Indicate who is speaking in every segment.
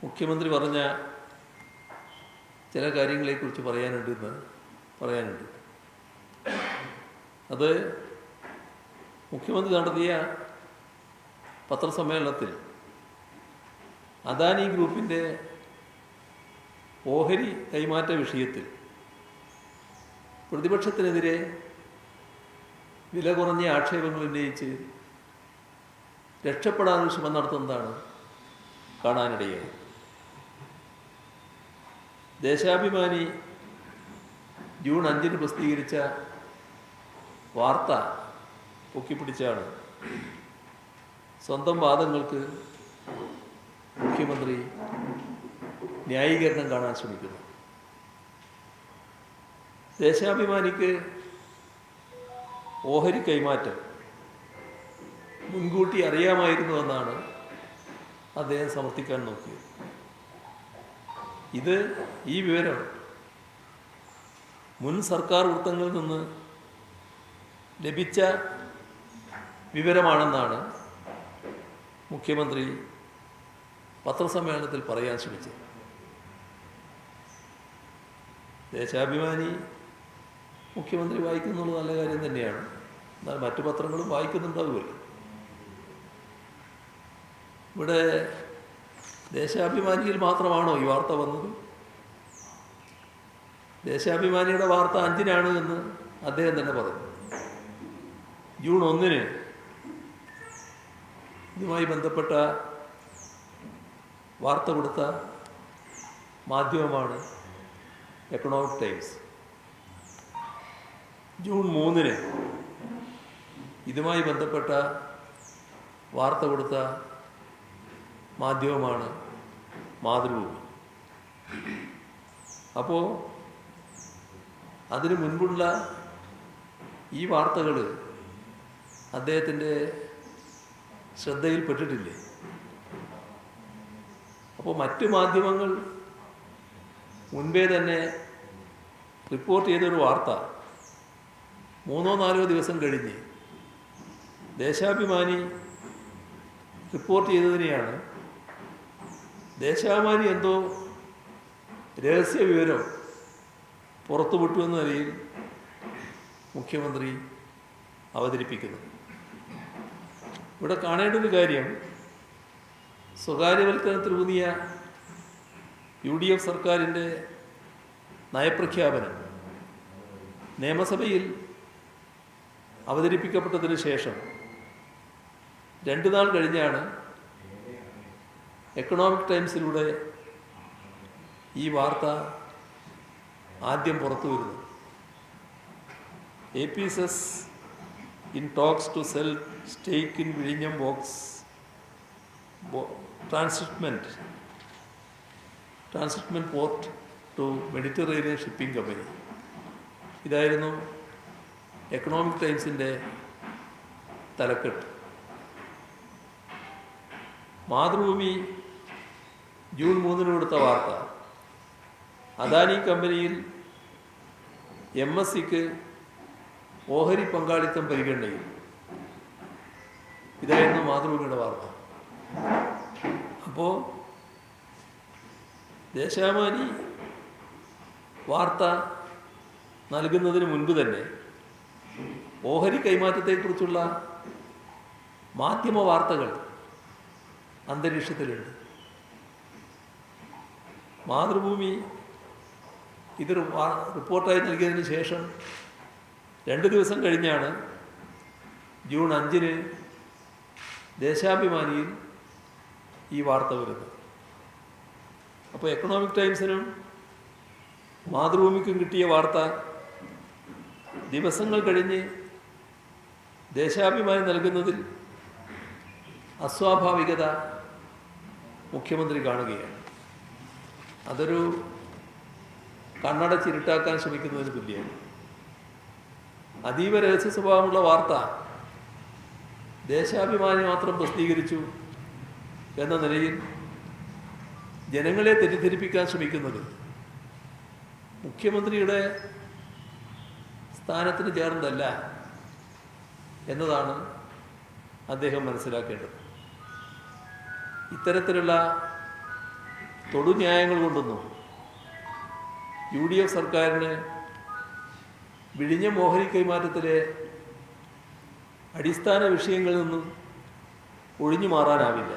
Speaker 1: മുഖ്യമന്ത്രി പറഞ്ഞ ചില കാര്യങ്ങളെക്കുറിച്ച് പറയാനുണ്ട്. അത് മുഖ്യമന്ത്രി നടത്തിയ പത്രസമ്മേളനത്തിൽ അദാനി ഗ്രൂപ്പിൻ്റെ ഓഹരി കൈമാറ്റ വിഷയത്തിൽ പ്രതിപക്ഷത്തിനെതിരെ വില കുറഞ്ഞ ആക്ഷേപങ്ങൾ ഉന്നയിച്ച് രക്ഷപ്പെടാനൊരു ശ്രമം നടത്തുന്നതാണ് കാണാനിടയായി. ദേശാഭിമാനി ജൂൺ 5 പ്രസിദ്ധീകരിച്ച വാർത്ത പൊക്കിപ്പിടിച്ചാണ് സ്വന്തം വാദങ്ങൾക്ക് മുഖ്യമന്ത്രി ന്യായീകരണം കാണാൻ ശ്രമിക്കുന്നു. ദേശാഭിമാനിക്ക് ഓഹരി കൈമാറ്റം മുൻകൂട്ടി അറിയാമായിരുന്നുവെന്നാണ് അദ്ദേഹം സമർത്ഥിക്കാൻ നോക്കിയത്. ഈ വിവരം മുൻ സർക്കാർ വൃത്തങ്ങളിൽ നിന്ന് ലഭിച്ച വിവരമാണെന്നാണ് മുഖ്യമന്ത്രി പത്രസമ്മേളനത്തിൽ പറയാൻ ശ്രമിച്ചത്. ദേശാഭിമാനി മുഖ്യമന്ത്രി വായിക്കുന്നുള്ളത് നല്ല കാര്യം തന്നെയാണ്. എന്നാൽ മറ്റു പത്രങ്ങളും വായിക്കുന്നുണ്ടാവുമല്ലോ. ഇവിടെ ദേശാഭിമാനിയിൽ മാത്രമാണോ ഈ വാർത്ത വന്നത്? ദേശാഭിമാനിയുടെ വാർത്ത 5-നാണ് എന്ന് അദ്ദേഹം തന്നെ പറഞ്ഞു. ജൂൺ 1 ഇതുമായി ബന്ധപ്പെട്ട വാർത്ത കൊടുത്ത മാധ്യമമാണ് എക്കണോമിക് ടൈംസ്. ജൂൺ 3 ഇതുമായി ബന്ധപ്പെട്ട വാർത്ത കൊടുത്ത മാധ്യമമാണ് മാതൃഭൂമി. അപ്പോൾ അതിനു മുൻപുള്ള ഈ വാർത്തകൾ അദ്ദേഹത്തിൻ്റെ ശ്രദ്ധയിൽപ്പെട്ടിട്ടില്ലേ? അപ്പോൾ മറ്റ് മാധ്യമങ്ങൾ മുൻപേ തന്നെ റിപ്പോർട്ട് ചെയ്തൊരു വാർത്ത 3-4 ദിവസം കഴിഞ്ഞ് ദേശാഭിമാനി റിപ്പോർട്ട് ചെയ്തതിനെയാണ് ദേശാഭിമാനി എന്തോ രഹസ്യ വിവരം പുറത്തുവിട്ടു എന്ന നിലയിൽ മുഖ്യമന്ത്രി അവതരിപ്പിക്കുന്നു. ഇവിടെ കാണേണ്ട ഒരു കാര്യം, സ്വകാര്യവൽക്കരണത്തിലൂന്നിയ UDF സർക്കാരിൻ്റെ നയപ്രഖ്യാപനം നിയമസഭയിൽ അവതരിപ്പിക്കപ്പെട്ടതിന് ശേഷം 2 നാൾ കഴിഞ്ഞാണ് എക്കണോമിക് ടൈംസിലൂടെ ഈ വാർത്ത ആദ്യം പുറത്തു വരുന്നത്. APSS in talks to sell stake in Vizhinjam Works transshipment port to Mediterranean Shipping Company. ഇതായിരുന്നു എക്കണോമിക് ടൈംസിൻ്റെ തലക്കെട്ട്. മാതൃഭൂമി ജൂൺ 3 കൊടുത്ത വാർത്ത അദാനി കമ്പനിയിൽ MSCക്ക് ഓഹരി പങ്കാളിത്തം പരിഗണനയിൽ. ഇതായിരുന്നു മാതൃഭൂമിയുടെ വാർത്ത. അപ്പോൾ ദേശാഭിമാനി വാർത്ത നൽകുന്നതിന് മുൻപ് തന്നെ ഓഹരി കൈമാറ്റത്തെക്കുറിച്ചുള്ള മാധ്യമ വാർത്തകൾ അന്തരീക്ഷത്തിലുണ്ട്. മാതൃഭൂമി ഇത് റിപ്പോർട്ടായി നൽകിയതിന് ശേഷം 2 ദിവസം കഴിഞ്ഞാണ് ജൂൺ 5 ദേശാഭിമാനിയിൽ ഈ വാർത്ത വരുന്നത്. അപ്പോൾ എക്കണോമിക് ടൈംസിനും മാതൃഭൂമിക്കും കിട്ടിയ വാർത്ത ദിവസങ്ങൾ കഴിഞ്ഞ് ദേശാഭിമാനി നൽകുന്നതിൽ അസ്വാഭാവികത മുഖ്യമന്ത്രി കാണുകയാണ്. അതൊരു കണ്ണടച്ചിരുട്ടാക്കാൻ ശ്രമിക്കുന്നതിന് തുല്യമാണ്. അതീവ രഹസ്യ സ്വഭാവമുള്ള വാർത്ത ദേശാഭിമാനി മാത്രം പ്രസിദ്ധീകരിച്ചു എന്ന നിലയിൽ ജനങ്ങളെ തെറ്റിദ്ധരിപ്പിക്കാൻ ശ്രമിക്കുന്നത് മുഖ്യമന്ത്രിയുടെ സ്ഥാനത്തിന് ചേർന്നതല്ല എന്നതാണ് അദ്ദേഹം മനസ്സിലാക്കേണ്ടത്. ഇത്തരത്തിലുള്ള തൊടുന്യായങ്ങൾ കൊണ്ടൊന്നും UDF സർക്കാരിന് വിഴിഞ്ഞം ഓഹരി കൈമാറ്റത്തിലെ അടിസ്ഥാന വിഷയങ്ങളിൽ നിന്നും ഒഴിഞ്ഞു മാറാനാവില്ല.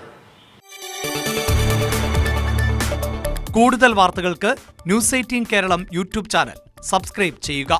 Speaker 2: കൂടുതൽ വാർത്തകൾക്ക് News 18 Keralam YouTube channel subscribe ചെയ്യുക.